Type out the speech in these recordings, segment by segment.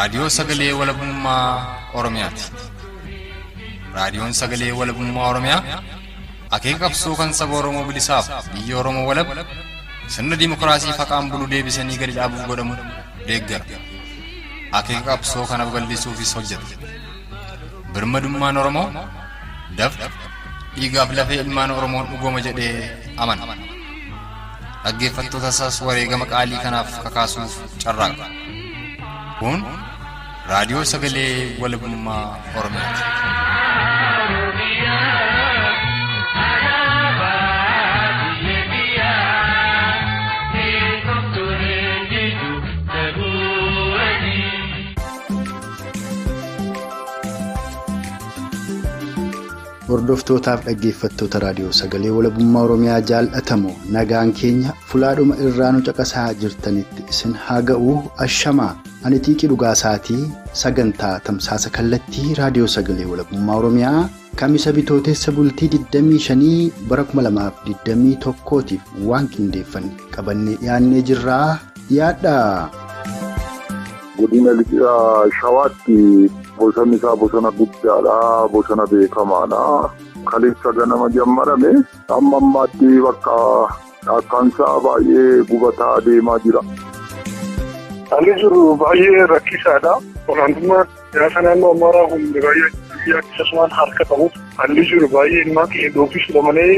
raadiyoo sagalee walabummaa Oromiyaati. Raadiyoon sagalee walabummaa Oromiyaa akeeka qabsoo kan saba Oromoo bilisaaf biyya Oromoo walab sirna dimokiraasii faqaan bulu deebisanii gadi dhaabuuf godhamu deeggara. Akeeka qabsoo kana babal'isuufis hojjeta. Birmadummaan Oromoo dafqa dhiigaaf lafee ilmaan Oromoon dhugooma jedhee amana. Dhaggeeffattoota isaas wareegama qaalii kanaaf kakaasuuf carraaqa. Kun raadiyoo sagalee walabummaa Oromiyaati. Hordoftootaafi dhaggeeffattoota raadiyoo sagalee walabummaa Oromiyaa jaalatamoo nagaan keenya fulaadhuma irraa nu caqasaa jirtanitti isin haa ga'u ashamaa ani Xiiqii Dhugaasaatii sagantaa tamsaasa kallattii raadiyoo sagalee walabummaa Oromiyaa kamisa bitooteessa bultii 25 bara 2021tiif waan qindeeffanne qabannee dhiyaannee jirraa yaadda. Godina Shawaatti bosonni isaa bosona guddaadha, bosona beekamaadha. Kaleessa ganama jammarame amma ammaatti bakka akkaansaa baay'ee gubataa deemaa jira. Haalli jiru baay'ee rakkisaadha. Olaantummaa siyaasa naannoo Amaaraa hundi baay'ee biyya akkasumaan harka qabuuf haalli jiru baay'ee ilmaa qe'ee fida malee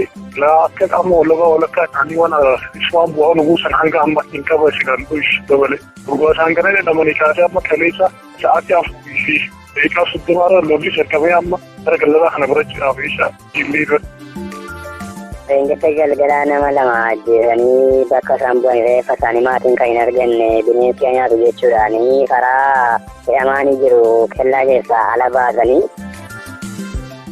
akka qaama walakkaa isaanii waan ismaan bu'aa nu buusan hanga ammaatti hin qaba sidan dabale. Dhugaa isaan kana jedhamanii kaasee amma kaleessa sa'aatii afurii fi daqiiqaa 30 lolli jalqabee amma gara galgalaa kana barachuudhaaf isa jillee irratti. Ingetta galgalaa nama lama ajjeesanii bakka isaan bu'an reeffa isaanii maatiin kan hin arganne bineensi nyaatu jechuudhaanii karaa fe'amaanii jiru kellaa keessaa ala baasanii.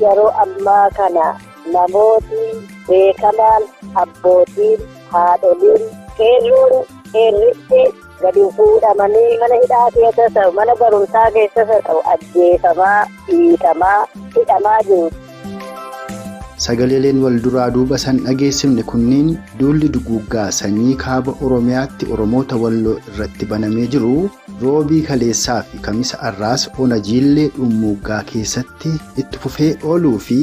Yeroo ammaa kana namooti beekamaan abbootiin haadholiin qeerroon qeerritti gadi fuudhamanii mana hidhaa keessa ta'u mana barumsaa keessa ta'u ajjeefamaa hiikamaa hidhamaa jiru. Sagaleeleen wal duraa duuba san dhageessifne kunniin duulli duguuggaa sanyii kaaba Oromiyaatti Oromoota Walloo irratti banamee jiru roobii kaleessaa fi kamisa arraas ona jiillee dhummuuggaa keessatti itti fufee ooluu fi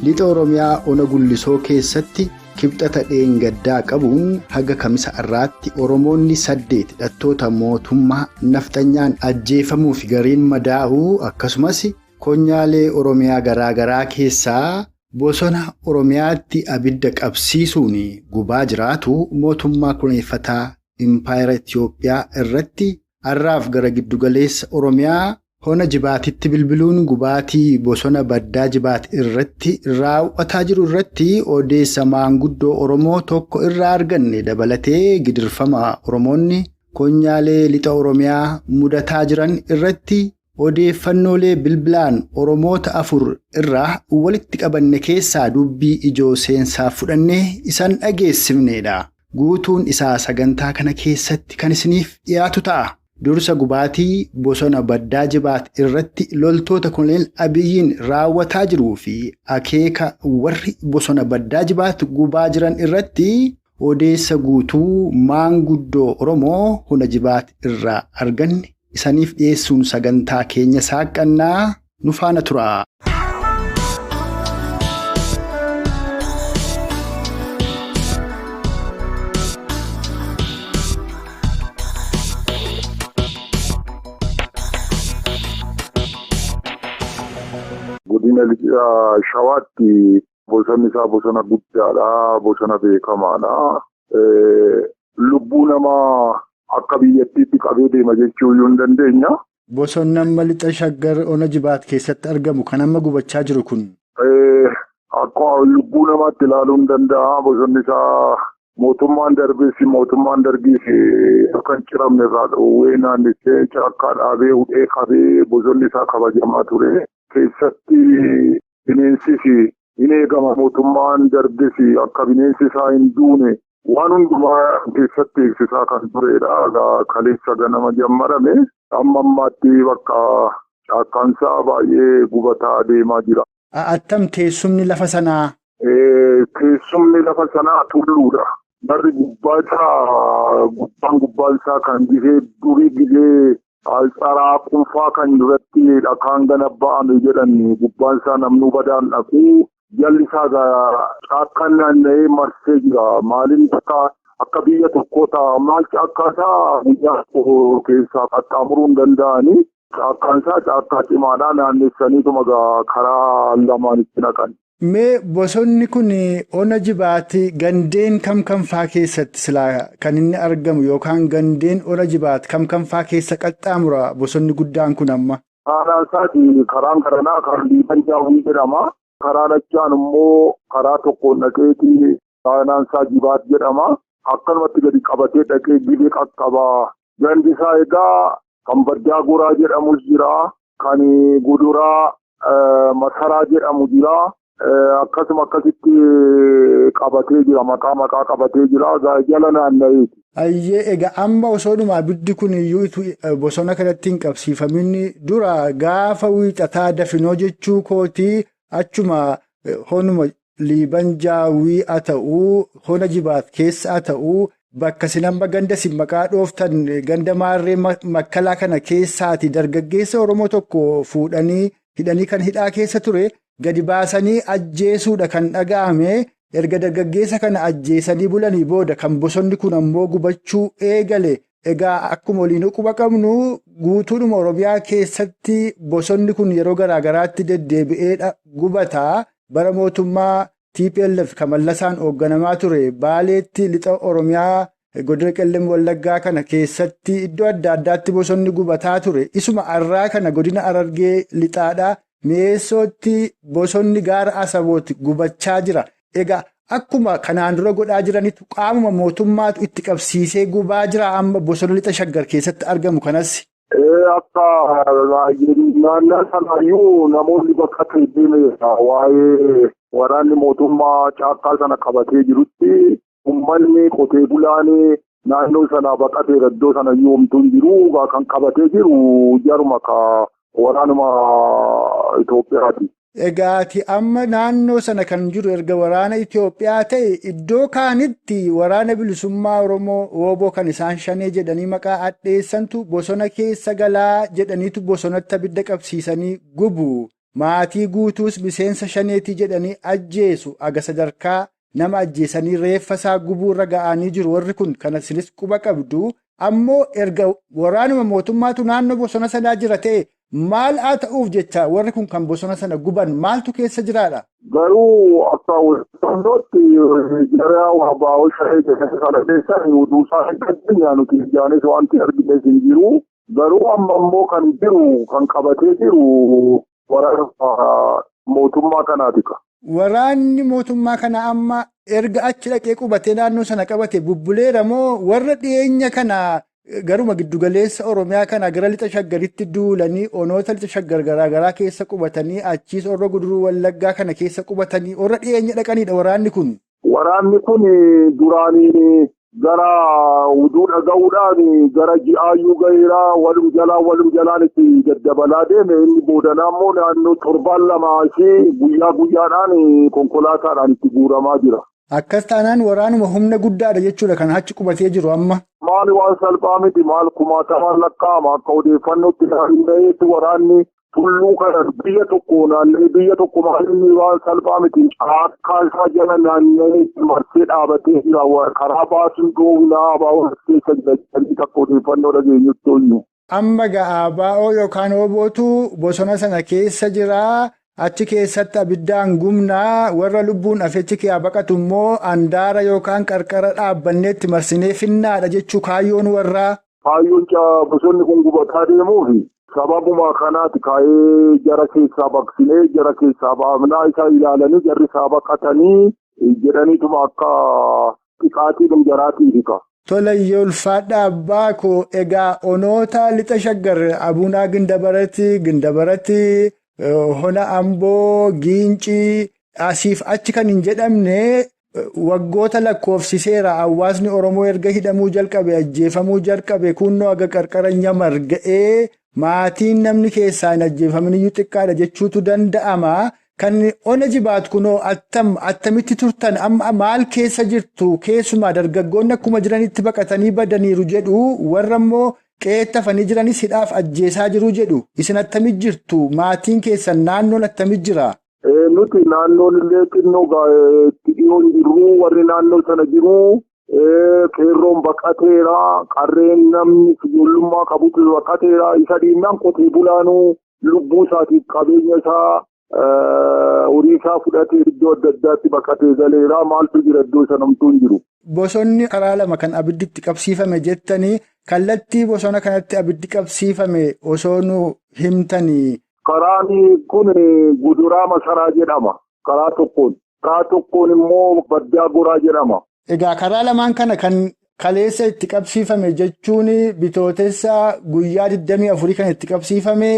lixa Oromiyaa ona gullisoo keessatti kibxata dheengaddaa qabuun haga kamisa arraatti Oromoonni 8 hidhattoota mootummaa nafxanyaan ajjeefamuu fi gariin madaa'uu akkasumas konyaalee Oromiyaa garaagaraa keessaa bosona Oromiyaatti abidda qabsiisuun gubaa jiraatu mootummaa kuneeffataa impaayera Itiyoophiyaa irratti arraaf gara giddugaleessa Oromiyaa hona jibaatitti bilbiluun gubaatii bosona baddaa jibaati irratti raawwataa jiru irratti odeessa maanguddoo Oromoo tokko irraa arganne dabalatee gidirfama Oromoonni konyaalee lixa Oromiyaa mudataa jiran irratti odeeffannoolee bilbilaan Oromoota 4 irraa walitti qabanne keessaa dubbii ijoo seensaa fudhannee isan dhageessifneedha. Guutuun isaa sagantaa kana keessatti kan isiniif dhiyaatu ta'a. Dursa gubaatii bosona baddaa jibaat irratti loltoota Koloneel Abiyyiin raawwataa jiruu fi akeeka warri bosona baddaa jibaat gubaa jiran irratti odeessa guutuu maanguddoo Oromoo hona jibaat irraa arganne isaniif dhiyeessuun sagantaa keenya saaqannaa nu faana tura. Godina Shawaatti bosonni isaa bosona guddaadha, bosona beekamaadha. Lubbuu namaa akka biyyattiitti qabee deema jechuu hin dandeenya. Bosonni amma lixa shaggar ona jibaat keessatti argamu kan amma gubachaa jiru kun. Akka lubbuu namaatti ilaaluu hin danda'a. Bosonni isaa mootummaan darbiis akka hin ciramne irraa dhoowwee naannessee caakkaa dhaabee hudhee qabee bosonni isaa kabajamaa ture. Keessatti bineensis hin eegama. Mootummaan darbiis akka bineensi isaa hin duune. Waan hundumaa keessatti eegsisaa kan turedha. Kaleessa ganama jammarame amma ammaatti bakka akkaansaa baay'ee gubataa deemaa jira. Attam teessumni lafa sanaa? Teessumni lafa sanaa tulluudha. Barri gubbaan isaa kan gizee durii gizee Alxaraa Qunfaa kan irratti dhakaan gana ba'ame jedhani gubbaan isaa namnu badaan dhaqu jalli isaa caakkaan naanna'ee marsee jira. Maaliin akka biyya tokkoo ta'a maal caakkaasaa guyyaa keessaa qaxxaamuruu hin danda'ani. Caakkaan isaa caakkaa cimaadhaa naannessaniituma karaa lamaan itti naqan. Mee bosonni kun ona jibaati gandeen kam faa keessatti silaa kan inni argamu yookaan gandeen ona jibaati kam faa keessa qaxxaamura bosonni guddaan kun amma? Aanaan isaati karaan garanaa kan liiban jaawwii jedhama. Karaa lachaan immoo karaa tokkoon dhaqeeti aanaan isaa jibaat jedhama. Akkanumatti gadi qabatee dhaqee gibee qaqqaba. Gandi isaa egaa kan baddaa goraa jedhamus jira. Kan guduraa masaraa jedhamu jira. Akkasuma akkasitti qabatee jira maqaa qabatee jira jala naanna'eeti. Ayyee egaa amma osoodhuma abiddi kun iyyuu bosona kanatti hin qabsiifamin dura gaafa wiixataa dafinoo jechuu kootii achuma honuma liiban jaawwii haa ta'uu hona jibaat keessa haa ta'uu bakka sinamba ganda maqaa dhooftan ganda maarree makkalaa kana keessaati dargaggeessa Oromoo tokko fuudhanii hidhanii kan hidhaa keessa ture. Gadi baasanii ajjeesuudha kan dhaga'ame erga dargaggeessa kana ajjeesanii bulanii booda kan bosonni kun ammoo gubachuu eegale. Egaa akkuma waliin quba qabnu guutuudhuma Oromiyaa keessatti bosonni kun yeroo garaagaraatti deddeebi'ee gubataa bara mootummaa TPLF kan Mallasaan hoogganamaa ture Baaleetti lixa Oromiyaa godina Qellem Wallaggaa kana keessatti iddoo adda addaatti bosonni gubataa ture. Isuma arraa kana godina Harargee lixaadhaa. Mi'eessootti bosonni gaara Asabooti gubachaa jira. Egaa akkuma kanaan dura godhaa jiranitti qaamuma mootummaatu itti qabsiisee gubaa jira amma bosona lixa shaggar keessatti argamu kanas. Akka naannoo sanaayyuu namoonni bakka deemeedha waa'ee waraanni mootummaa caakkaa sana qabatee jirutti uummanni qotee bulaanii naannoo sana baqatee iddoo sanayyuu homtuu hin jiru kan qabatee jiru jaruma waraanuma Itoophiyaati. Egaati amma naannoo sana kan jiru erga waraana Itoophiyaa ta'e iddoo kaanitti waraana bilisummaa Oromoo wooboo kan isaan shanee jedhanii maqaa addeessantu bosona keessa galaa jedhaniitu bosonatti abidda qabsiisanii gubu. Maatii guutuus miseensa shaneetii jedhanii ajjeesu aga sadarkaa nama ajjeesanii reeffa isaa gubuurra ga'anii jiru warri kun kana sinis quba qabdu. Ammoo erga waraanuma mootummaatu naannoo bosona sanaa jira ta'e. Maal haa ta'uuf jecha warri kun kan bosona sana guban maaltu keessa jiraadha? Garuu akka wantooti jara waabaa shayee keessatti kana keessa duusaa hin nuti ijaanis wanti argines hin jiru. Garuu amma immoo kan jiru kan qabatee jiru waraana mootummaa kanaati. Waraanni mootummaa kana amma erga achi dhaqee qubatee naannoo sana qabate bubbuleera moo warra dhiyeenya kana garuma giddugaleessa Oromiyaa kana gara lixa shaggaritti duulanii onoota lixa shaggar garaagaraa keessa qubatanii achiis orra guduruu wallaggaa kana keessa qubatanii orra dhiyeenya dhaqanidha waraanni kun. Waraanni kun duraanii gara uduu dhaga'uudhaan gara ji'aayyuu gaheeraa walum jalaan itti daddabalaa deeme inni boodanaa immoo naannoo torbaan lamaa fi guyyaadhaan konkolaataadhaan itti guuramaa jira. Akkas taanaan waraanuma humna guddaadha jechuudha kan achi qubatee jiru amma. Maali waan salphaa miti maal kumaatamaan lakkaa'ama akka odeeffannootti naanna'eetti waraanni tulluu kana biyya tokko naanna'ee biyya tokko maalinni waan salphaa miti akka isaa jala naanna'eetti marsee dhaabatee jira karaa baasuun dhoowwinaa abaa'oo keessa jira takka odeeffannoo dhageenyutti hoyyuu. Amma ga'aa baa'oo yookaan oobootu bosona sana keessa jira. Achi keessatti abiddaan gumnaa warra lubbuun afeechi kiyyaa baqatu immoo handaara yookaan qarqara dhaabbanneetti marsinee finnaadha jechuu kaayyoon warraa. Kaayyoon bosonni kun gubataa deemuufi sababuma kanaati kaayee jara keessaa baqsinee jara keessaa baafnaa isaa ilaalanii jarri isaa baqatanii jedhaniituma akka xiqqaatii jaraatii hiika. Tolayyoo ulfaadhaa abbaa koo egaa onoota lixa shaggar abuunaa gindabaratti. Hona Amboo Giincii asiif achi kan hin jedhamne waggoota lakkoofsiseera hawaasni Oromoo erga hidhamuu jalqabe ajjeefamuu jalqabe kunnoo aga qarqara nyamar ga'ee maatiin namni keessaa hin ajjeefamin iyyuu xiqqaadha jechuutu danda'ama. Kan ona jibaat kunoo attamitti turtan amma maal keessa jirtu keessumaa dargaggoonni akkuma jiranitti baqatanii badaniiru jedhu warra immoo qeettafanii jiranis hidhaaf ajjeesaa jiru jedhu. Isin attamit jirtu? Maatiin keessan naannoon attamit jira? Nuti naannoon illee xinnoo itti dhiyoon jirru warri naannoo sana jiru. Qeerroon baqateera, qarreen namni ijoollummaa qabutu baqateera. Isa dhiinnaan qotee bulaanuu lubbuu isaatiif qabeenya isaa horii isaa fudhatee iddoo adda addaatti baqatee galeera. Maaltu jira iddoo sanamtuu hin jiru. Bosonni karaa lama kan abiddi itti qabsiifame jettanii kallattii bosona kanatti abiddi qabsiifame osoo nu himtanii. Karaan kun guduraa masaraa jedhama. Karaa tokkoon immoo baddaa goraa jedhama. Egaa karaa lamaan kana kan kaleessa itti qabsiifame jechuun bitootessa guyyaa 24 kan itti qabsiifame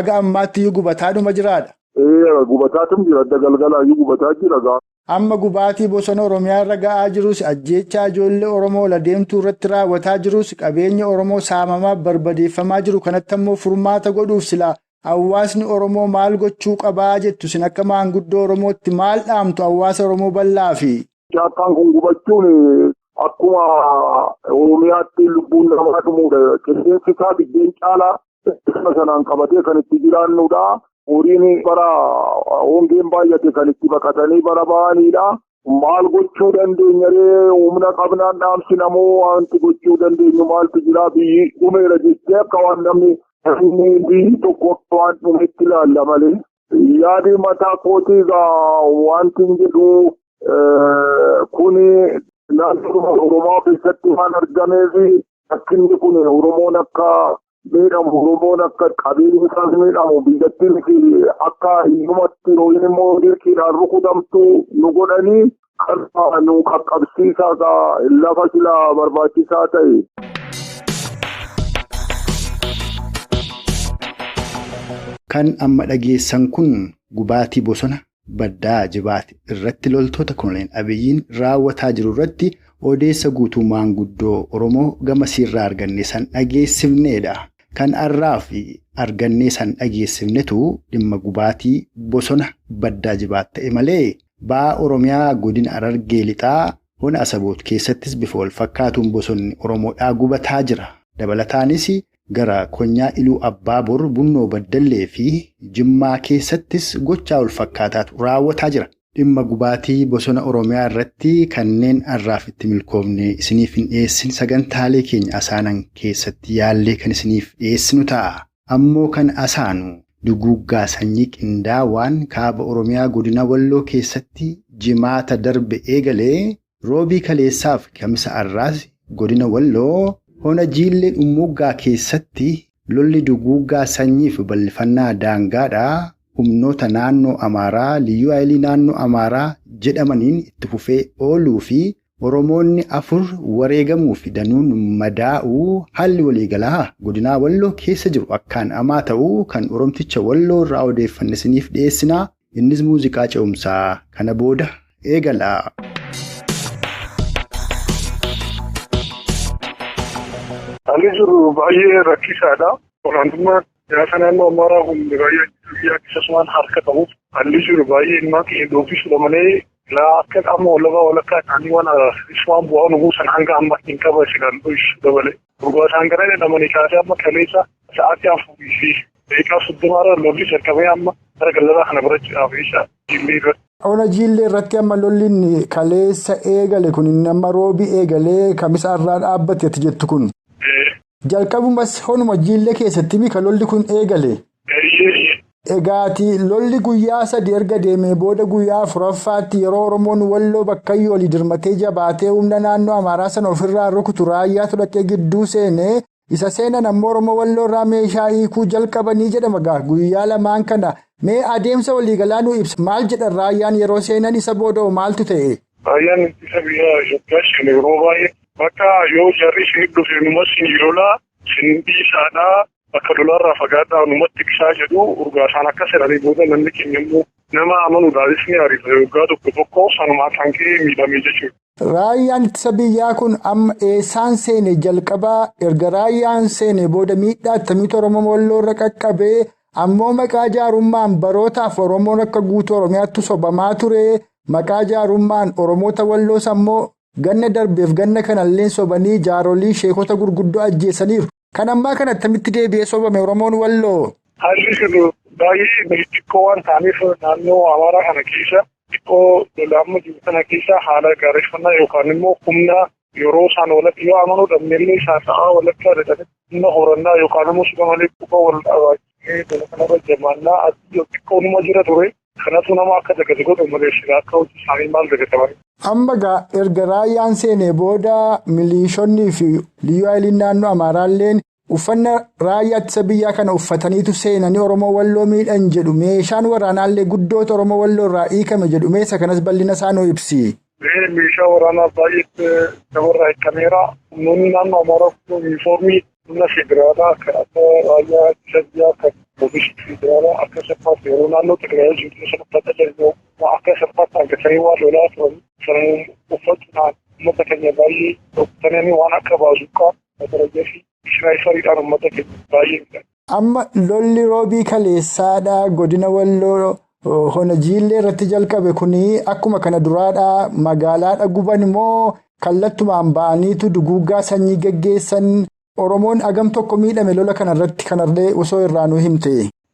aga ammaatti iyyuu gubataadhuma jiraadha. Gubataatu jira. Adda galgalaa iyyuu gubataa jira. Amma gubaatii bosona Oromiyaa irra ga'aa jirus ajjeechaa ijoollee Oromoo ladeemtuu irratti raawwataa jirus qabeenya Oromoo saamamaa barbadeeffamaa jiru kanatti ammoo furmaata godhuuf silaa hawaasni Oromoo maal gochuu qabaa jettu sin akka maanguddoo Oromootti maal dhaamtu hawaasa Oromoo bal'aa fi. Caakkaan kun gubachuun akkuma Oromiyaatti lubbuun namaa dhumuudha. Qilleensi isaa biddeen caalaa sanaan qabatee kan itti jiraannudha. Horiin bara hongeen baay'ate kan itti baqatanii bara ba'anidha. Maal gochuu dandeenya humna qabnaan dhaamsi namoo wanti gochuu dandeenyu maaltu jira biyyi dhumeera jettee akka waan namni biyyi tokko waan dhumetti ilaalla malee. Yaadi mataa kootii wanti jedhu kuni naannoo Oromoo keessatti waan argameef rakkinni kun Oromoon akka miidhamu Oromoon akka qabeenyi isaas miidhamu biyyattiin akka hiyyumatti yookiin immoo dirqiidhaan rukutamtu nu godhanii kan nu qaqqabsiisaa lafa silaa barbaachisaa ta'e. Kan amma dhageessan kun gubaatii bosona baddaa jibaati irratti loltoota Koloneel Abiyyiin raawwataa jiru irratti odeessa guutuu maanguddoo Oromoo gamasiirraa arganne san dhageessifneedha. Kan arraa fi argannee san dhageessifnetu dhimma gubaatii bosona baddaa jibaat ta'e malee ba'aa Oromiyaa godina Harargee lixaa hona Asaboot keessattis bifa wal fakkaatuun bosonni Oromoodhaa gubataa jira. Dabalataanis gara Konyaa Iluu Abbaabor Bunnoo Baddallee fi Jimmaa keessattis gochaa wal fakkaataatu raawwataa jira. Dhimma gubaatii bosona Oromiyaa irratti kanneen arraaf itti milkoomne isiniif hin dhiyeessin sagantaalee keenya asaanan keessatti yaallee kan isiniif dhiyeessinu ta'a. Ammoo kan asaanu duguuggaa sanyii qindaawaan kaaba Oromiyaa godina Walloo keessatti jimaata darbe eegalee roobii kaleessaaf kamisa arraas godina Walloo hona jiillee dhummuuggaa keessatti lolli duguuggaa sanyiif bal'ifannaa daangaadhaa. Humnoota naannoo Amaaraa liyyuu haayilii naannoo Amaaraa jedhamaniin itti fufee ooluu fi Oromoonni 4 wareegamuu fi danuun madaa'uu haalli waliigalaa godinaa Walloo keessa jiru akkaan hamaa ta'uu kan Oromticha Walloo irraa odeeffanne isiniif dhiyeessinaa. Innis muuziqaa ce'umsaa kana booda eegala. Haalli jiru baay'ee rakkisaadha. Olaantummaa siyaasa naannoo Amaaraa kun baay'ee biyya akkasumaan harka qabuuf haalli jiru baay'ee ilmaa keenya dooffisudha malee akka qaama walakkaa isaanii waan ismaan bu'aa nu buusan hanga amma hin qaba silaan dabale. Dhugaataan gara jedhamanii kaasee amma kaleessa sa'aatii 4 fi daqiiqaa 30 lolli jalqabee amma gara galgalaa kana birachuudhaaf jecha jiillee irratti. Ona jiillee irratti amma lolli kaleessa eegale kun amma roobii eegalee kamisa irraa dhaabbate jettu kun. Jalqabumas honuma jiillee keessatti mika lolli kun eegale. Egaati lolli guyyaa 3 erga deemee booda guyyaa 4ffaatti yeroo Oromoon Walloo bakkayyoo walii dirmatee jabaatee humna naannoo Amaaraa sana ofirraa rukutu raayyaatu dhaqee gidduu seenee isa seenan ammoo Oromoo Walloo irraa meeshaa hiikuu jalqabanii jedhama guyyaa lamaan kana mee adeemsa waliigalaa nu ibsa maal jedhan raayyaan yeroo seenan isa booda maaltu ta'e? Raayyaan ittisa biyyaa Itoophiyaa yeroo baay'ee bakka yoo jarri isin dhufe numas hin lolaa isin dhiisaadhaa. Bakka lolaarraa fagaadhaa numatti ibsaa jedhu urgaasaan akka sedhanii booda namni keenya immoo nama amanuudhaanis ni ariifa yoggaa tokko sanumaa kan ka'e miidhamee jechuudha. Raayyaan ittisa biyyaa kun amma eessaan seene jalqabaa erga raayyaan seene booda miidhaa attamiitu Oromoo Walloo irra qaqqabee ammoo maqaa jaarummaan barootaaf Oromoon akka guutuu Oromiyaatti sobamaa ture maqaa jaarummaan Oromoota Walloos ammoo ganna darbeef ganna kanallee sobanii jaarolii sheekota gurguddoo ajjeesaniiru. Kan ammaa kana attamitti deebi'ee soobame Oromoon Walloo? Haalli jiru baay'ee xiqqoo waan ta'aniif naannoo Amaaraa kana keessa xiqqoo lolaamma jiru kana keessa haala gaarreeffannaa yookaan immoo humna yeroo isaan walatti yoo amanuu dhabnellee isaan ta'aa walatti argatanii humna horannaa yookaan immoo suga malee quba wal dhaabachee lola kanarra jamaannaa adii xiqqoo numa jira ture. Kanatu nama akka dagate godhu maleessaa akka hojii isaanii maal dagataman. Amma erga raayyaan seenee booda miliishonnii fi liyyuu haayiliin naannoo Amaaraalleen uffanna raayyaa ittisa biyyaa kana uffataniitu seenanii Oromoo Walloo miidhan jedhu. Meeshaan waraanaallee guddoota Oromoo Walloo irraa hiikame jedhu. Meeshaa kanas bal'ina isaa nuu ibsi. Meeshaa waraanaa baay'eetti namarraa hiikameera. Humnoonni naannoo Amaaraa yuunifoormii humna federaalaa akka raayyaa ittisa biyyaa kan Oomishni federaalaa akka salphaatti yeroo naannoo Tigraayii jiru salphaatti jedhamu akka salphaatti argatanii waan lolaa turan sanuu uffachuudhaan uummata keenya baay'ee dhokatanii waan akka baasuuqaa matarajaa fi shiraayifariidhaan uummata keenya baay'ee. Amma lolli roobii kaleessaadhaa godina Walloo Honajiillee irratti jalqabe kuni akkuma kana duraadhaa magaalaadha guban immoo kallattumaan ba'aniitu duguuggaa sanyii geggeessan. Oromoon agam tokko miidhame lola kanarratti kanallee osoo irraa nu himte.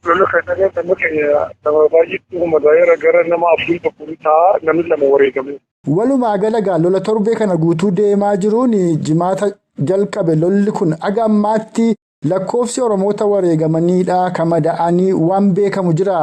Lola kanarratti nama keenya nama baay'eetti magaala gara nama 4 ta'a namni 2 wareegame. Walumaa galagaa lola torbee kana guutuu deemaa jiruun jimaata jalqabe lolli kun aga ammaatti lakkoofsi Oromoota wareegamaniidha kamada'anii waan beekamu jira.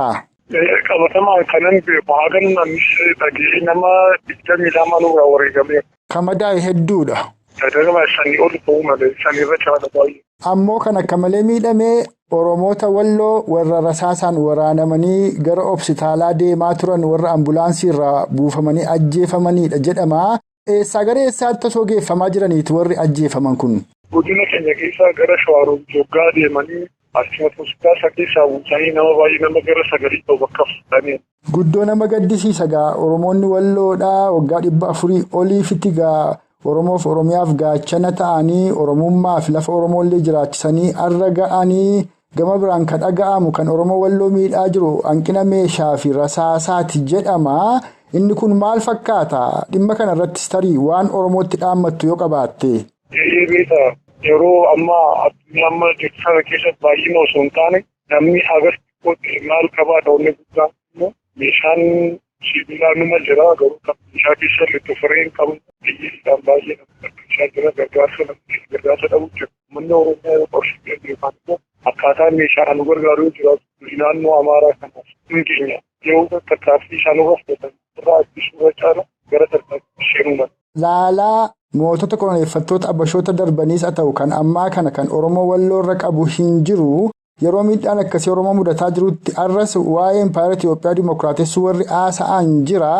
Qabatamaa kanan beeku hagan namni dhagee nama 22 nurraa wareegame. Kamadaa'e hedduudha. Sadarkaa sanii ol ta'uu malee sanii irra caala baay'ee. Ammoo kan akka malee miidhamee Oromoota Walloo warra rasaasaan waraanamanii gara hospitaalaa deemaa turan warra ambulaansii irraa buufamanii ajjeefamaniidha jedhama. Eessaa gara eessaatti osoo geeffamaa jiraniiti warri ajjeefaman kun? Godina keenya keessaa gara Shawaaroo Joggaa deemanii asuma hospitaala keessaa buusanii nama baay'ee nama gara 9 ta'u bakka fudhatanii. Guddoo nama gaddisiisa gaa Oromoonni Walloodhaa waggaa 400 oliifitti gaa. Oromoof Oromiyaaf gaachana ta'anii Oromummaaf lafa Oromoollee jiraachisanii arra ga'anii gama biraan kan dhaga'amu kan Oromoo Walloo miidhaa jiru hanqina meeshaa fi rasaasaati jedhama. Inni kun maal fakkaata? Dhimma kana irrattis tarii waan Oromootti dhaammattu yoo qabaatte. Yeroo amma jirtu sana keessatti baay'ina osoo hin taane namni agarsiisuutti maal qabaata onni guddaan immoo meeshaan sibiilaa numa jira garuu kan meeshaa keessa littofireen qabu. Biyyiidhaan baay'ee namatti jira gargaarsa dhabu jira. Manni Oromiyaa yoo qorshii beekan immoo akkaataan meeshaan nu gargaaru yoo jiraatu naannoo Amaaraa kanaaf hin keenya yoo tattaaffii isaan irra fudhatan irraa ittisuurra caala gara tattaaffii isheenuman. Laalaa mootota koloneeffattoota abashoota darbaniis haa ta'u kan ammaa kana kan Oromoo Walloo irra qabu hin jiru. Yeroo miidhaan akkasii Oromoo mudataa jirutti arras waa'ee Impaayera Itiyoophiyaa Dimookiraatessuu warri haasa'an jira.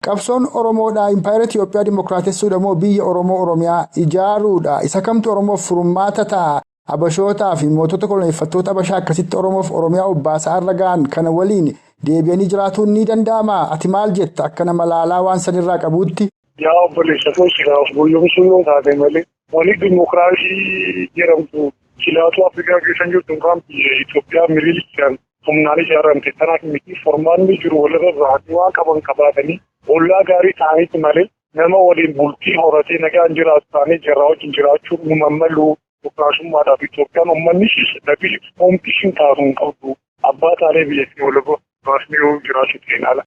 Qabsoon Oromoodhaa Impaayera Itiyoophiyaa Dimookiraatessuudha moo biyya Oromoo Oromiyaa ijaaruudha? Isa kamtu Oromoof furmaata ta'a? Abashootaa fi mootota koloneeffattoota Abashaa akkasitti Oromoof Oromiyaa obbaasaa irra ga'an kana waliin deebi'anii jiraatuun ni danda'ama? Ati maal jetta akka nama laalaa waan sanirraa qabuutti? Yaa obboleessa Toosiraaf guyyoomsuu yoo taate malee wani dimookiraasii jedhamtu Kilaatu Afrikaa keessa jirtu kan Itoophiyaa miliishaan humnaan ijaaramte kanaaf miti formaanni jiru walirra irraa waan qaban qabaatanii ollaa gaarii ta'aniiti malee nama waliin bultii horatee nagaan jiraatu ta'anii jarraa wajjin jiraachuun uumammaluu dimookiraasummaadhaaf Itoophiyaan uummannis dhabii oomishni taasuu hin qabdu abbaa taanee biyyattii walirra baasnee yoo jiraachuu ta'een ala.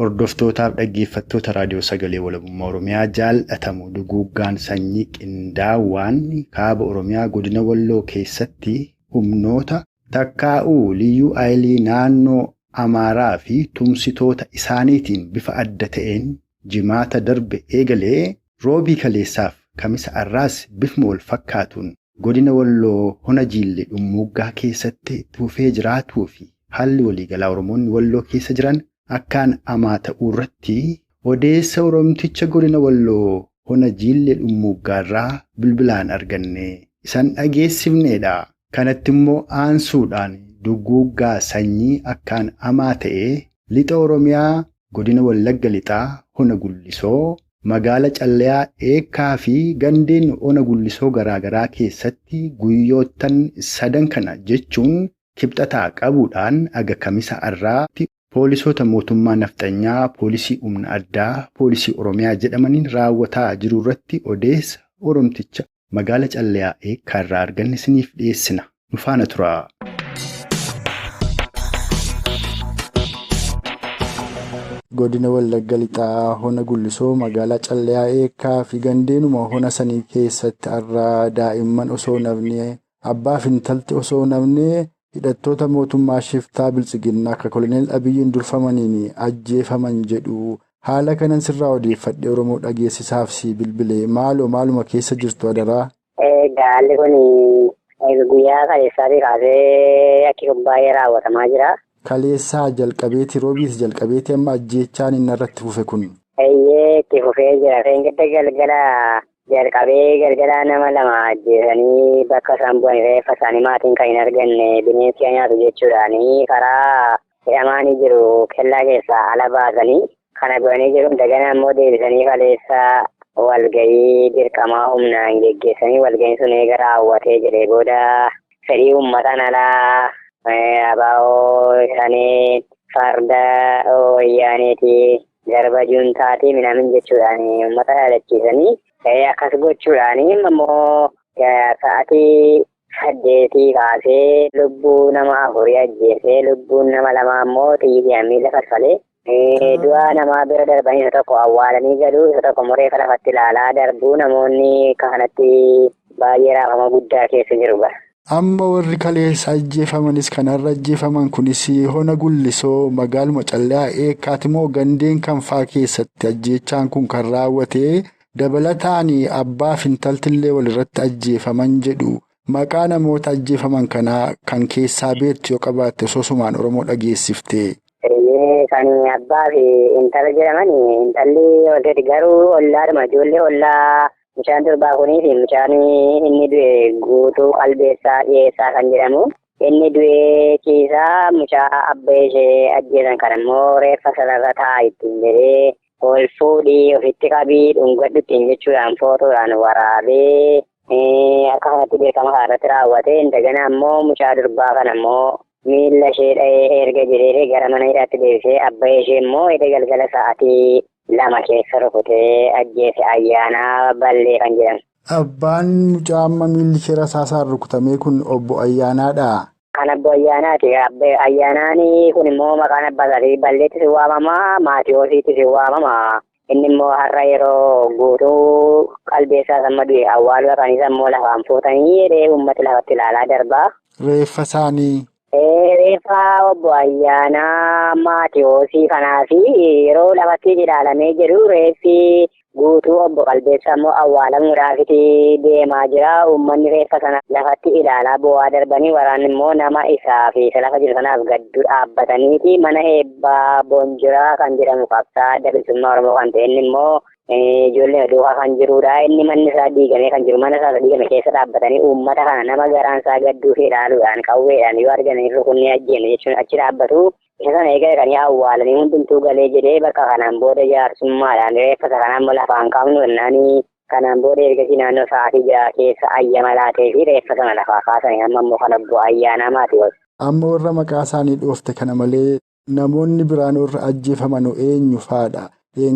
Hordoftootaaf dhaggeeffattoota raadiyoo sagalee walabummaa Oromiyaa jaallatamu duguuggaan sanyii qindaawaan kaaba Oromiyaa godina Walloo keessatti humnoota takkaa'uu liyyuu haayilii naannoo Amaaraa fi tumsitoota isaaniitiin bifa adda ta'een jimaata darbe eegalee roobii kaleessaaf kamisa arraas bifuma wal fakkaatuun godina Walloo Honajiillee Dhummuuggaa keessatti tuufee jiraatuu fi haalli waliigalaa Oromoonni Walloo keessa jiran akkaan amaa ta'uu irratti odeessa Oromticha godina Walloo Honajiillee Dhummuuggaarraa bilbilaan arganne isan dhageessifneedha. Kanatti immoo aansuudhaan duguuggaa sanyii akkaan amaa ta'ee lixa Oromiyaa godina Wallagga lixaa Hona Gullisoo magaala Callayaa Eekkaa fi gandeen Hona Gullisoo garaagaraa keessatti guyyoottan 3 kana jechuun kibxataa qabuudhaan aga kamisa arraatti poolisoota mootummaa nafxanyaa, poolisii humna addaa, poolisii Oromiyaa jedhamaniin raawwataa jiru irratti odeessa Oromticha magaala Calleyaa karraa arganne isiniif dhiyeessina. Nu faana tura. Godina Wallagga Lixaa Hona Gullisoo magaalaa Calleyaa Eekkaa fi gandeenuma hona sanii keessatti har'a daa'imman osoo nafnee abbaa fi intalti osoo nafnee hidhattoota mootummaa shiftaa biltsiginnaa akka koloneel Abiyyiin durfamaniin ajjeefaman jedhu. Haala kanan sirraa odeeffadhe Oromoo dhageessisaaf si bilbilee maaluma keessa jirtu adaraa? Gaalli kun guyyaa kaleessaatii kaasee akki baay'ee raawwatamaa jira. Kaleessaa jalqabeeti roobiis jalqabeeti amma ajjeechaan inni irratti fufe kun. Itti fufee jira. Feengadda galgala nama lama ajjeesanii bakka isaan bu'an reeffa isaanii maatiin kan hin arganne bineensi nyaatu jechuudhaani karaa fe'amaanii jiru kellaa keessaa ala baasanii kana goonee jiru. Dagana immoo deebisanii kaleessa walgahii dirqamaa humnaan geggeessanii walgahiin sun eega raawwatee jedhee booda fedhii uummataan alaa abaa'oo shanii farda wayyaaniiti garba juuntaati minamin jechuudhaan uummata yaadachiisanii akkas gochuudhaan immoo sa'aatii 8 kaasee lubbuu nama 4 ajjeesee lubbuun nama 2 immoo xiyyiidhaan miila farfalee du'a namaa bira darbanii isa tokko awwaalanii galuu isa tokko muree lafatti ilaalaa darbuu namoonni kanatti baay'ee raafama guddaa keessa jiru bara. Amma warri kaleessa ajjeefamanis kanarra ajjeefaman kunis Hona Gullisoo magaaluma Calleyaa Eekkaati moo gandeen kanfaa keessatti ajjeechaan kun kan raawwate dabalataan abbaa fi intaltillee walirratti ajjeefaman jedhu. Maqaa namoota ajjeefaman kanaa kan keessaa beektu yoo qabaatte sosumaan Oromoo dhageessifte. Kan abbaa fi intala jedhaman intalli walirratti garuu ollaadhuma ijoollee ollaa. Mucaan durbaa kunii fi mucaan inni du'e guutuu qalbeessaa dhiyeessaa kan jedhamu. Inni du'e ciisaa mucaa abbaa ishee ajjeesan kan immoo reeffa sanarra taa'aa ittiin jedhee ol fuudhii ofitti qabii dhungadhu ittiin jechuudhaan footoodhaan waraabee akkasumatti beekama irratti raawwate. Indagana immoo mucaa durbaa kana immoo miila ishee dha'ee erga jedhee gara mana hidhaatti deebisee abbaa ishee immoo edda galgala sa'aatii 2 keessa rukutee ajjeese Ayyaanaa Ballee kan jedhamu. Abbaan mucaa amma miilli ishee rasaasaan rukutamee kun obbo Ayyaanaadha. Kan obbo Ayyaanaati. Ayyaanaan kun immoo maqaan abbaa isaatii Balleetti si waamama, Maatiyoosiitti si waamama. Inni immoo har'a yeroo guutuu qalbeessaa sama du'e awwaaluu kan isa immoo lafaan fuutanii jedhee uummati lafatti ilaalaa darbaa. Reeffa isaanii. Reeffa obbo Ayyaanaa Maatiyoosii kanaa fi yeroo lafatti ilaalamee jiru reeffi guutuu obbo Qalbeessaa immoo awwaalamuudhaafiti deemaa jira. Uummanni reeffa sana lafatti ilaalaa bo'aa darbanii waraanni immoo nama isaa fi isa lafa jiru sanaaf gaddu dhaabbataniiti mana eebbaa Boonjiraa kan jedhamu qabsaa bilisummaa Oromoo kan ta'e inni immoo ijoollee duukaa kan jirudha. Inni manni isaa diigamee kan jiru mana isaa diigame keessa dhaabbatanii uummata kana nama garaan isaa gadduu fi ilaaluudhaan qawweedhaan yoo argan rukunni ajjeene jechuun achi dhaabbatu. Isa sana eegalanii awwaalanii hundumtuu galee jedhee bakka kanaan booda jaarsummaadhaan reeffa kana immoo lafaan qabnu jennaanii kanaan booda ergasii naannoo sa'aatii 6 keessa ayyama laatee fi reeffa sana lafaa kaasanii amma immoo kan obbo Ayyaanaa Maatiyoos. Amma warra maqaa isaanii dhoofte kana malee namoonni biraan warra ajjeefaman eenyu faadha?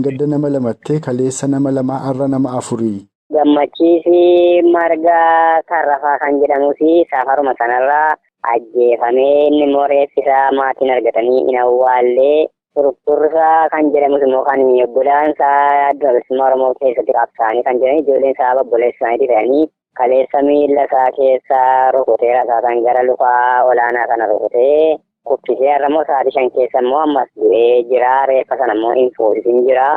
Gadda nama 2 kaleessa nama 2 har'a nama 4. Gammachiisi Margaa Tarrafaa kan jedhamuufi safaruma sanarraa ajjeefamee inni immoo reeffisaa maatiin argatanii hin awwaallee turtursaa kan jedhamus immoo kan obbolaan isaa bilisummaa Oromoo keessatti qabsaa'anii kan jiran ijoolleen isaa obboleessa isaanii ta'anii kaleessa miila isaa keessa rukutee rasaasaan gara lufaa olaanaa kana rukutee kuffisee har'a immoo sa'aatii 5 keessa immoo ammas du'ee jira. Reeffa sana immoo hin fuudhisin jira.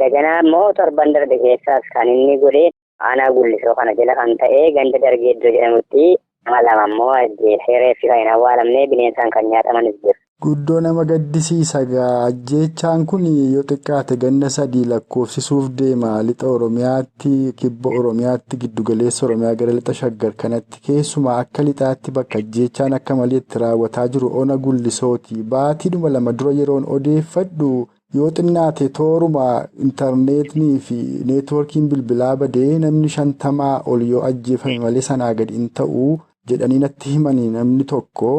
Daganaa immoo torban darbe keessaas kan inni godhe aanaa Gullisoo kana jala kan ta'e ganda Dargeeddoo jedhamutti nama 2 immoo ajjeesee reeffi kan hin awwaalamne bineensaan kan nyaatamanis jiru. Guddoo nama gaddisiisa ajjeechaan kun yoo xiqqaate ganna 3 lakkoofsisuuf deema. Lixa Oromiyaatti, Kibba Oromiyaatti, Giddugaleessa Oromiyaa gara Lixa Shaggar kanatti keessumaa akka lixaatti bakka ajjeechaan akka malee itti raawwataa jiru Hona Gullisooti. Baatiidhuma 2 dura yeroon odeeffadhu yoo xinnaate tooruma intarneetii fi neetwoorkiin bilbilaa badee namni 50 ol yoo ajjeefame malee sanaa gadi hin ta'u jedhanii natti himanii namni tokko.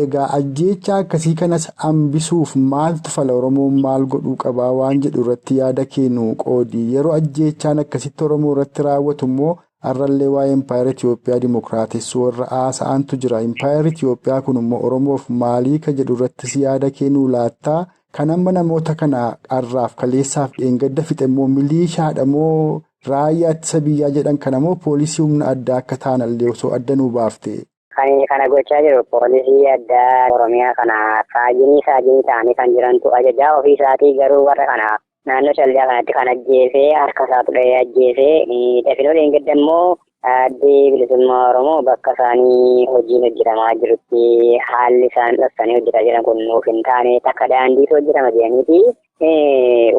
Egaa ajjeechaa akkasii kanas hambisuuf maaltu fala Oromoon maal godhuu qabaa waan jedhu irratti yaada kennu qoodi. Yeroo ajjeechaan akkasitti Oromoo irratti raawwatu immoo har'allee waa'ee Impaayera Itoophiyaa Dimookiraatessuu warra haasa'antu jira. Impaayera Itoophiyaa kun immoo Oromoof maalii ka jedhu irrattis yaada kennuu laattaa? Kan amma namoota kana har'aaf kaleessaaf dheengadda fixe immoo miliishaadha moo raayyaa ittisa biyyaa jedhan kana moo poolisii humna addaa akka ta'anallee osoo adda nuu baafte? Kana gochaa jiru poolisii addaa Oromiyaa kana saajinii ta'anii kan jirantu ajajaa ofii isaatii garuu warra kana naannoo Shaldaa kanatti kan ajjeesee harka isaa turee ajjeesee dafinoo dheengadda immoo addee bilisummaa Oromoo bakka isaanii hojiin hojjetamaa jirutti haalli isaan dhabsanii hojjetaa jiran kun nuuf hin taane takka daandiitu hojjetama jedhaniiti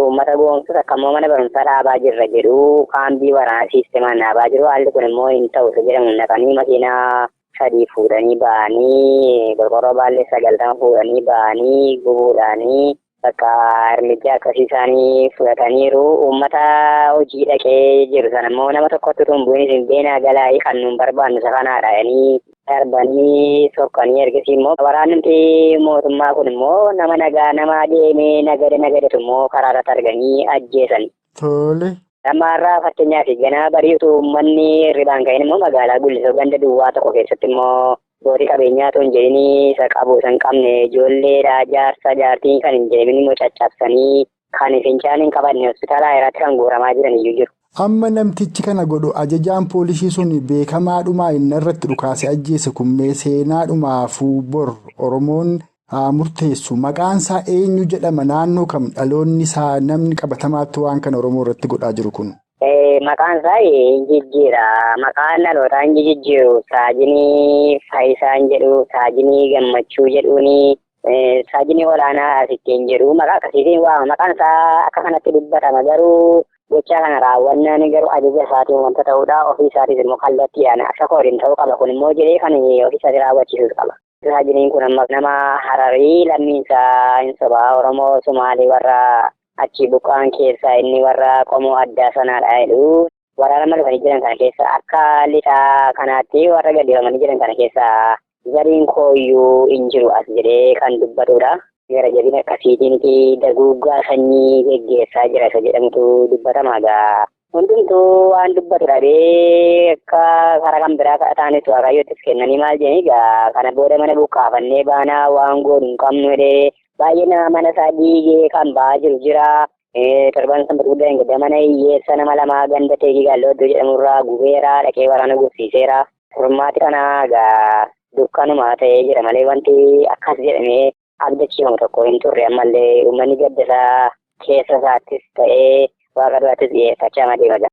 uummata goomsus akka immoo mana barumsaa dhaabaa jirra jedhu kaambii waraanaa siisteemaan dhaabaa jiru haalli kun immoo hin ta'u jedhamu naqanii makiinaa sadii fuudhanii ba'anii qorqorroo baallee 90 fuudhanii ba'anii gubuudhaanii bakka hirmijaa akkasii isaanii fudhataniiru uummata hojii dhaqee jiru sana immoo nama tokkotti tumbuunis hin beenaa galaa'ii kan nuun barbaannu isa kanaadha jedhanii darbanii sokkanii ergasii immoo waraanni mootummaa kun immoo nama nagaa nama deemee nagadetu immoo karaa irratti arganii ajjeesan. Tole. Namarraa fakkeenyaaf ganaa bariitu uummanni hirribaan ka'een immoo magaalaa Gullisoo ganda duwwaa tokko keessatti immoo boorii qabeenyaa osoo hin jedhini isa qabu isa hin qabne ijoolleedha jaarsa jaartiin kan hin deemin immoo caccabsanii kan fincaan hin qabanne hospitaala irratti kan guuramaa jiran iyyuu jiru. Amma namtichi kana godhu ajajaan poolisii sun beekamaadhumaa inni irratti dhukaase ajjeese kummee seenaadhumaafuu bor Oromoon haa murteessu maqaan isaa eenyu jedhama naannoo kam dhaloonni isaa namni qabatamaatti waan kana Oromoo irratti godhaa jiru kun. Maqaan isaa Injijjiira. Maqaan dhalootaa Injijjiiru Saajinii Faayisaan jedhu Saajinii Gammachuu jedhuuni Saajinii Olaanaa Asitteen jedhu maqaa akkasiitiin waama. Maqaan isaa akka kanatti dubbatama garuu gochaa kana raawwannaan garuu ajaja isaatiin wanta ta'uudha. Ofii isaatis immoo kallattiidhaan akka koodiin ta'uu qaba. Kun immoo jedhee kan ofii isaatii raawwachiisuus qaba. Saajiniin kun amma nama Hararii lammiinsaa hin sobaa Oromoo Sumaalee warra achi buqqaan keessaa inni warra qomoo addaa sanaadha jedhu waraana malfanii jiran kana keessa akka lixaa kanaatti warra gadhiifamanii jiran kana keessa zariin kooyyuu hin jiru as jedhee kan dubbatudha. Gara jabina akkasiitiiniti daguuggaa sanyii geggeessaa jira isa jedhamutu dubbatama gaa. Hundumtuu waan dubbatudha bee akka karaa kan biraa ta'anitu Waaqayyoottis kennanii maal jedhanii gaa kana booda mana buqqaafannee baanaa waan goonu hin qabnu jedhee baay'ee mana isaa diigee kan ba'aa jiru jira. Torban sanbata guddaa hin gadda mana hiyyeessa nama lamaa ganda teekii gaalloo iddoo jedhamurraa gubeeraa dhaqee waraana gubsiiseera. Furmaati kana gaa dukkanumaa ta'ee jira malee wanti akkas jedhamee abdachiifamu tokko hin turre ammallee uummanni gadda isaa keessa isaattis ta'ee waaqa duraattis dhiyeeffachaa deema jira.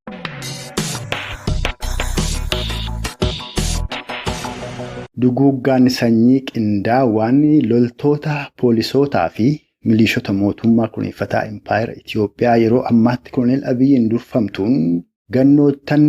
Duguuggaan sanyii qindaawaan loltoota poolisootaa fi miliishota mootummaa kunuunfataa Impaayera Itoophiyaa yeroo ammaatti Koloneel Abiyyiin durfamtuun gannoottan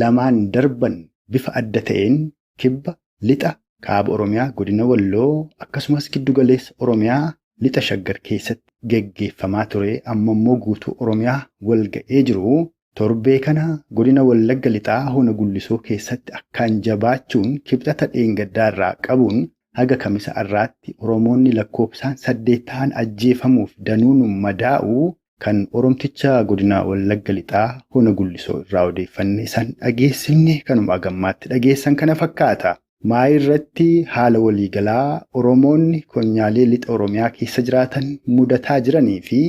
lamaan darban bifa adda ta'een kibba lixa kaaba Oromiyaa godina Walloo akkasumas giddugaleessa Oromiyaa lixa Shaggar keessatti geggeeffamaa ture amma immoo guutuu Oromiyaa wal ga'ee jiru. Torbee kana godina Wallagga lixaa Hona Gullisoo keessatti akkaan jabaachuun kibxata dheengaddaa irraa qabuun haga kamisa irraatti Oromoonni lakkoofsaan 8 ta'an ajjeefamuuf danuun madaa'u kan Oromticha godina Wallagga lixaa Hona Gullisoo irraa odeeffannee san dhageessifne kanuma gammaatti dhageessan kana fakkaata. Maayii irratti haala waliigalaa Oromoonni konyaalee lixa Oromiyaa keessa jiraatan mudataa jiranii fi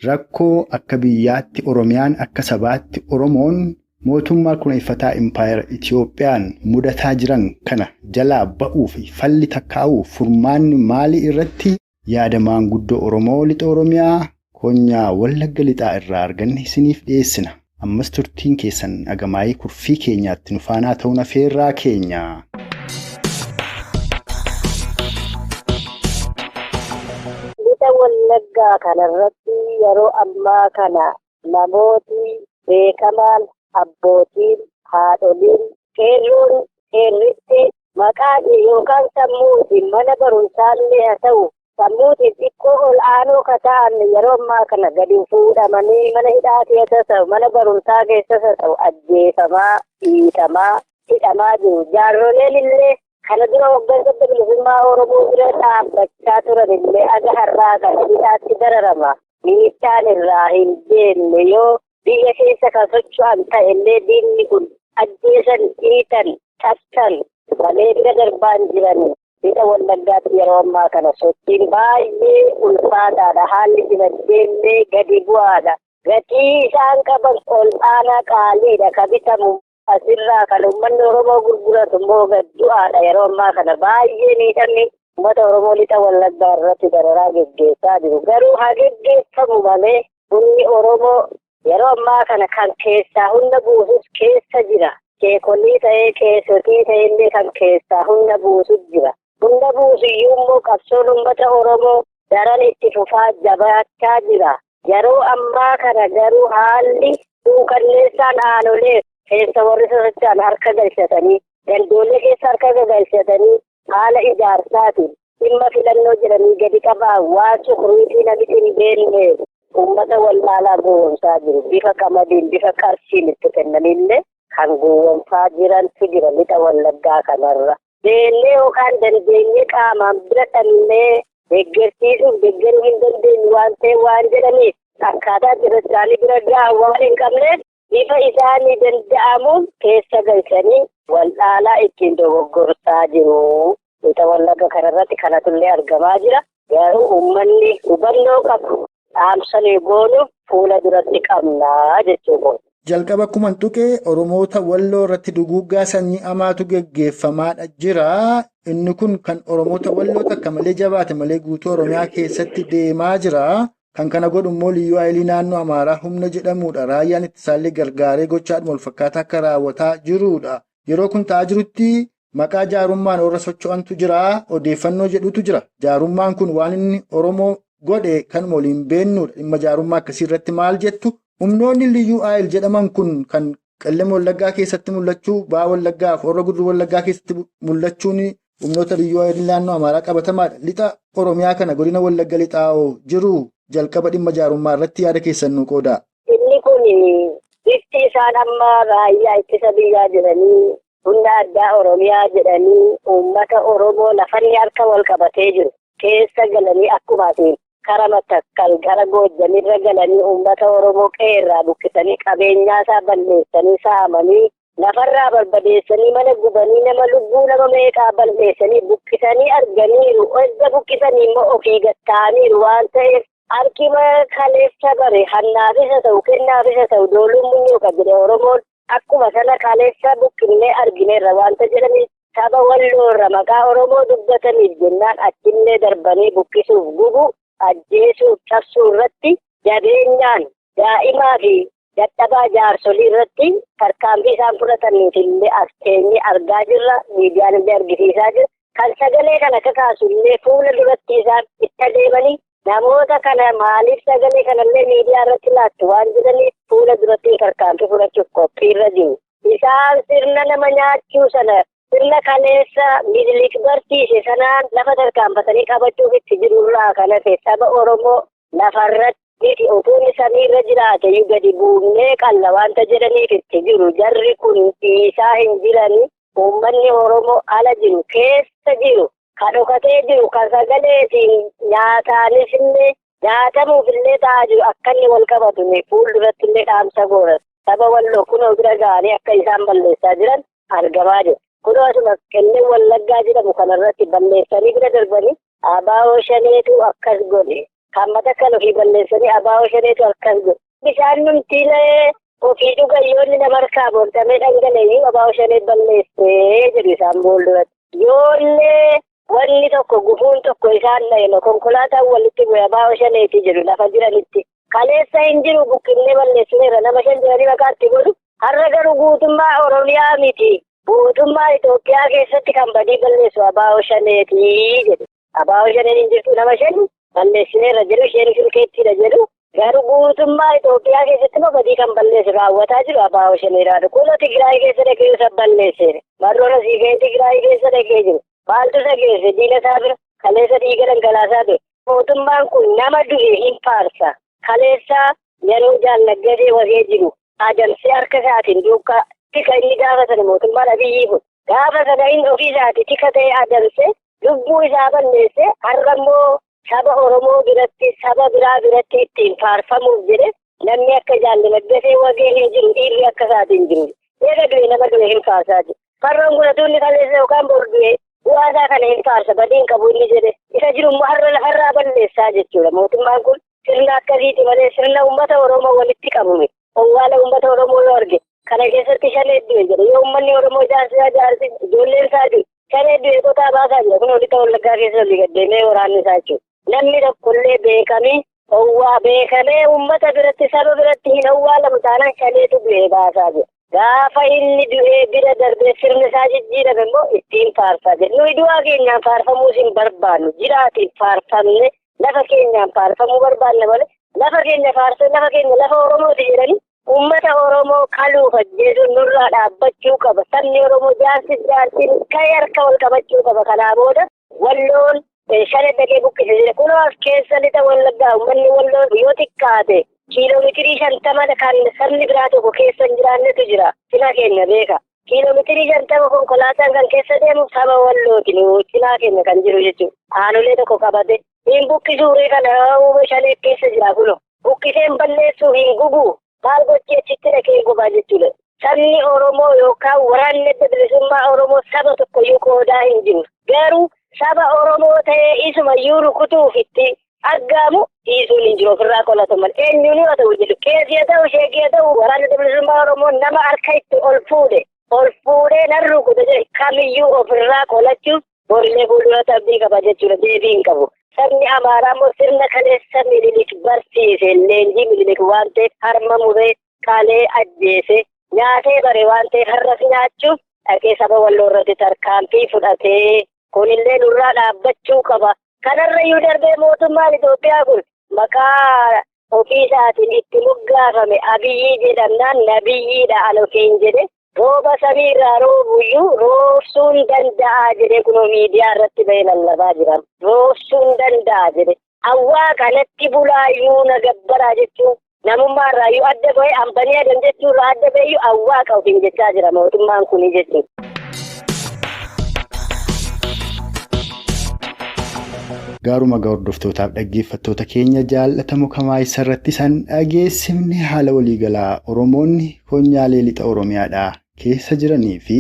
rakkoo akka biyyaatti Oromiyaan akka sabaatti Oromoon mootummaa kunuunfataa Impaayera Itoophiyaan mudataa jiran kana jalaa ba'uu fi falli takkaa'uu furmaanni maalii irratti yaada maanguddoo Oromoo lixa Oromiyaa konyaa Wallagga lixaa irraa arganne isiniif dhiyeessina. Ammas turtiin keessan agamaayii kurfii keenyaatti nufaanaa ta'uun afeerraa keenya. Wallaggaa kanarratti yeroo ammaa kana namooti beekamaan abbootiin haadholiin qeerroon qeerritti maqaan yookaan sammuutiin mana barumsaallee haa ta'u sammuutiin xiqqoo ol aanoo ka ta'an yeroo ammaa kana gadi fuudhamanii mana hidhaa keessa ta'u mana barumsaa keessa ta'u ajjeefamaa dhiitamaa hidhamaa jiru. Jaarroleen illee Kana dura waggaa bilisummaa Oromoo bira dhaabbachaa turanillee aga har'aa kana bitaatti dararama. Miidhaan irraa hin deemne yoo biyya keessa kan socho'an ta'ellee diinni kun ajjeesan, dhiitan, cabsan malee bira darbaan jiran. Biyya Wallaggaatti yeroo ammaa kana sochiin baay'ee ulfaataadha. Haalli dinagdeellee gadi bu'aadha. Gatii isaan qaban ol aanaa qaaliidha. Ka bitamu asirraa kan uummanni Oromoo gurguratu immoo gaddu'aadha. Yeroo ammaa kana baay'ee miidhamni uummata Oromoo lixa Wallaggaa irratti dararaa geggeessaa jiru. Garuu haa geggeeffamu malee humni Oromoo yeroo ammaa kana kan keessaa hunda buusus keessa jira. Keekollii ta'ee keessotii ta'ellee kan keessaa hunda buusus jira. Hunda buusiyyuu immoo qabsoon uummata Oromoo daran itti fufaa jabaachaa jira. Yeroo ammaa kana garuu haalli duukanneessaan aanolee keessa warri sosocho'an harka galchatanii, gandoolee keessa harka galchatanii haala ijaarsaatiin dhimma filannoo jedhanii gadi qabaa waan sukuriitii namitti hin beekne uummata wallaalaa gowwoomsaa jiru. Bifa qamadiin, bifa qarshiin itti kennanillee kan gowwoomsaa jirantu jira lixa Wallaggaa kanarra. Beellee yookaan dandeenye qaamaan bira dhannee deeggarsiisuuf deeggaruu hin dandeenyu waan ta'eef waan jedhaniif akkaataa isaanii bira gahaa waan hin qabneef bifa isaanii danda'amuun keessa galchanii waldhaalaa ittiin dogoggorsaa jiru. Lixa Wallagga kanarratti kanatullee argamaa jira. Garuu uummanni hubannoo qabu dhaamsanii goonu fuula duratti qabnaa jechuudha. Jalqaba akkuma tuqee Oromoota Walloo irratti duguuggaa sanyii amaatu geggeeffamaadha jira. Inni kun kan Oromoota Walloo takka malee jabaate malee guutuu Oromiyaa keessatti deemaa jira. Kan kana godhu immoo Liyyuu Haayilii naannoo Amaaraa humna jedhamudha. Raayyaan ittisaallee gargaaree gochaadhuma wal fakkaataa akka raawwataa jirudha. Yeroo kun ta'aa jirutti maqaa jaarummaan warra socho'antu jira. Odeeffannoo jedhutu jira. Jaarummaan kun waan inni Oromoo godhe kan waliin beennudha. Dhimma jaarummaa akkasii irratti maal jettu? Humnoonni Liyyuu Haayil jedhaman kun kan Qellem Wallaggaa keessatti mul'achuu, Ba'aa Wallaggaa fi Horroo Guduruu Wallaggaa keessatti mul'achuun humnoota Liyyuu Haayil naannoo Amaaraa qabatamaadha. Lixa Oromiyaa kana godina Wallagga lixaa'oo jiru jalqaba dhimma jaarummaa irratti yaada keessan nu qooda. Inni kun bifti isaan amma raayyaa ittisa biyyaa jedhanii humna addaa Oromiyaa jedhanii uummata Oromoo lafanni harka wal qabatee jiru keessa galanii akkumaatiin. Kara Matakkal gara Goojjamirra galanii uummata Oromoo qeerraa buqqisanii qabeenyaasaa balleessanii saamanii lafarraa barbadeessanii mana gubanii nama lubbuu nama meeqaa balleessanii buqqisanii arganiiru. Erga buqqisanii immoo ofii gatta'aniiru waan ta'eef harkima kaleessa bare hannaafis haa ta'u kennaafis haa ta'u dooluun munyuuqa jedhe Oromoon akkuma sana kaleessa buqqinee argineerra waanta jedhaniif saba Walloorra maqaa Oromoo dubbataniif jennaan achillee darbanii buqqisuuf gubu. Ajjeesuuf cabsuu irratti jabeenyaan daa'imaa fi dadhabaa jaarsolii irratti tarkaanfii isaan fudhataniif illee as teenyee argaa jirra. Miidiyaan illee argisiisaa jira. Kan sagalee kana kakaasu illee fuula duratti isaan itti adeemanii namoota kana maaliif sagalee kanallee miidiyaa irratti laattu waan jedhaniif fuula duratti tarkaanfii fudhachuuf qophiirra jiru. Isaan sirna nama nyaachuu sana sirna kaleessa Minilik barsiise sanaan lafa tarkaanfatanii qabachuuf itti jirurraa kana saba Oromoo lafarratti utuun samiirra jiraate gadi buunee qalla waanta jedhaniif itti jiru. Jarri kun dhiisaa hin jirani. Uummanni Oromoo ala jiru keessa jiru kan dhokatee jiru kan sagaleetiin nyaataanis illee nyaatamuuf illee ta'aa jiru akka inni wal qabatu fuulduratti illee dhaamsa goora. Saba Walloo kunoo bira ga'anii akka isaan balleessaa jiran argamaa jiru. Kunoo asuma Qellem Wallaggaa jedhamu kanarratti balleessanii bira darbanii abaa'oo shaneetu akkas godhe. Kan Matakkal ofii balleessanii abaa'oo shaneetu akkas godhe. Bishaan numtiilee ofii dhugayyoonni nama harkaa boortamee dhangala'ee abaa'oo shanee balleessee jedhu isaan boolduratti. Yoollee wanni tokko gufuun tokko isaan dha'e konkolaataan walitti bu'e abaa'oo shaneeti jedhu lafa jiranitti. Kaleessa hin jiru buqqinee balleessineera nama 5 jedhanii maqaatti godhu. Har'a garuu guutummaa Oromiyaa miti. Guutummaa Itoophiyaa keessatti kan badii balleessu abaa'oo shaneeti jedhu. Abaa'oo shaneen hin jirtu nama 5 balleessineera jedhu isheen shulkeettiidha jedhu. Garuu guutummaa Itoophiyaa keessatti immoo badii kan balleessu raawwataa jiru abaa'oo shaneedha. Kunoo Tigraay keessa dhaqee isa balleesseera. Marroon asii ga'ee Tigraay keessa dhaqee jiru. Maaltu isa geesse diina isaa bira kaleessa dhiiga dhangalaasaa ture. Mootummaan kun nama du'e hin faarsa. Kaleessa yeroo jaalladhatee warree jiru adamsee harka isaatiin duukaa tika inni gaafatan mootummaan Abiyyii kun Gaafa sana inni ofiisaati tika ta'e adamse lubbuu isaa balleesse har'ammoo saba Oromoo biratti saba biraa biratti ittiin faarfamuuf jedhe namni akka jaalladhee wagee hin jiru dhiirri akka isaatiin jiru. Eega du'e nama du'e hin faarsaa jiru. Farroon guratuunni kaleessa yookaan bordu'e bu'aasaa kana hin faarsa badiin qabu inni jedhe. Isa jirummoo har'a lafarraa balleessaa jechuudha. Mootummaan kun sirna akkasiiti malee sirna uummata Oromoo walitti qabume. Owwaala uummata Oromoo yoo arge kana keessatti shanee du'e jedhe. Yoo uummanni Oromoo jaarsi ijoolleen isaa du'e shanee du'e qotaa baasaa jira. Kun walitti Wallaggaa keessa olii gaddeemee waraanni isaa jechuudha. Namni tokkollee beekamee owwaa beekamee uummata biratti saba biratti hin owwaalamu taanaan shaneetu du'ee baasaa jira. Gaafa inni du'ee bira darbee sirni isaa jijjiirame immoo ittiin faarsaa jira. Nuyi du'aa keenyaan faarfamuus hin barbaannu. Jiraatiin faarfamne lafa keenyaan faarfamuu barbaanne malee lafa keenya faarsa lafa keenya lafa Oromooti jedhanii uummata Oromoo kaluuf ajjeesuun nurraa dhaabbachuu qaba. Sabni Oromoo jaarsiin ka'ee harka wal qabachuu qaba. Kanaa booda walloon shanee dhaqee buqqise jira. Kunoo as keessa lixa Wallaggaa uummanni walloo yoo xiqqaate kiiloomeetirii 50 kan sabni biraa tokko keessa hin jiraannetu jira. Cinaa keenya beeka. Kiiloomeetirii 50 konkolaataan kan keessa deemu saba wallooti cinaa keenya kan jiru jechuudha. Aanolee tokko qabate hin buqqisuuree kana shanee keessa jira kunoo. Buqqiseen balleessuu hin gubu. Maal gochii achitti dhaqee gubaa jechuudha. Sabni Oromoo yookaan waraanni adda bilisummaa Oromoo saba tokkoyyuu qoodaa hin jiru. Garuu saba Oromoo ta'ee isumayyuu rukutuuf itti argamu dhiisuun hin jiru ofirraa qolatu malee eenyuun haa ta'u jedhu qeesii haa ta'u sheekii haa ta'u waraanni adda bilisummaa Oromoo nama harka itti ol fuudhee nan rukute jedhe kamiyyuu ofirraa qolachuuf borilee fuuldurata abdii qaba jechuudha deebii hin qabu. Sabni Amaaraa immoo sirna kaleessa Minilik barsiise leenjii Minilik waan ta'eef harma muree qalee ajjeese nyaatee bare waan ta'eef har'as nyaachuuf dhaqee saba walloo irratti tarkaanfii fudhatee kunillee nurraa dhaabbachuu qaba. Kanarrayyuu darbee mootummaan Itoophiyaa kun maqaa ofiisaatiin itti moggaafame Abiyyii jedhamnaan Nabiyyiidha alokiin jedhe rooba samiirraa roobuyyuu roobsuun danda'a jedhee kunoo miidiyaa irratti bahee lallabaa jira. Roobsuun danda'a jedhe. Awwaa kanatti bulaayyuu na gabbaraa jechuun namummaarraayyuu adda bahee hambanii adan jechuurraa adda baheyyuu awwaa qabuun jechaa jira mootummaan kuni jechuudha. Gaaruma hordoftootaaf dhaggeeffattoota keenya jaallatamoo kamaa isarratti san dhageessifne haala waliigalaa Oromoonni konyaalee lixa Oromiyaadhaa keessa jiranii fi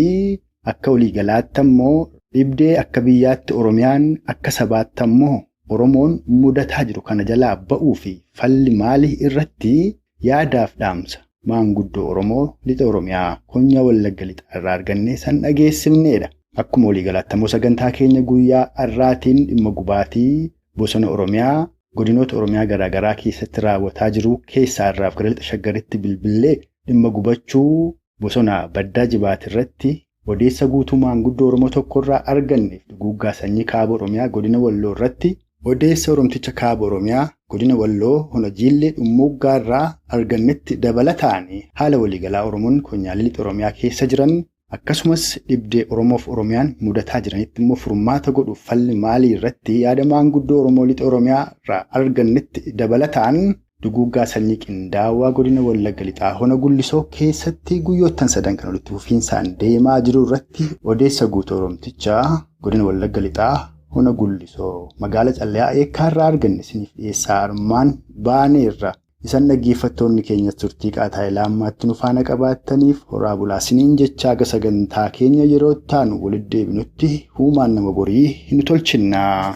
akka waliigalaatti ammoo dhibdee akka biyyaatti Oromiyaan akka sabaatti ammoo Oromoon mudataa jiru kana jalaa ba'uu fi falli maalii irratti yaadaaf dhaamsa maanguddoo Oromoo lixa Oromiyaa konyaa Wallagga lixa irraa argannee san dhageessifneedha. Akkuma waliigalaatti ammoo sagantaa keenya guyyaa har'aatiin dhimma gubaatii bosona Oromiyaa godinoota Oromiyaa garaagaraa keessatti raawwataa jiru keessaa irraaf gara lixa shaggaritti bilbilee dhimma gubachuu bosona baddaa Jibaat irratti odeessa guutuu maanguddoo Oromoo tokkorraa arganneef duguuggaa sanyii kaaba Oromiyaa godina Walloo irratti odeessa Oromticha kaaba Oromiyaa godina Walloo hona Jiillee Dhummuuggaa irraa argannetti dabalataan haala waliigalaa Oromoon konyaalee lixa Oromiyaa keessa jiran akkasumas dhibdee Oromoof Oromiyaan mudataa jiranitti immoo furmaata godhuuf falli maalii irratti yaada maanguddoo Oromoo lixa Oromiyaa irraa argannetti dabalataan duguuggaa sanyii qindaawaa godina Wallagga lixaa hona Gullisoo keessatti guyyoottan 3 kan walitti fufiinsaan deemaa jiru irratti odeessa guutuu Oromtichaa godina Wallagga lixaa hona Gullisoo magaala Calleyaa Eekkaa irraa arganne isiniif dhiyeessaa armaan baaneerra. Isan dhaggeeffattoonni keenya turtii qaataa ilaammaatti nu faana qabaattaniif horaa bulaa isiniin jechaa sagantaa keenya yeroo itti aanu walitti deebinutti huumaan nama borii hin tolchinnaa.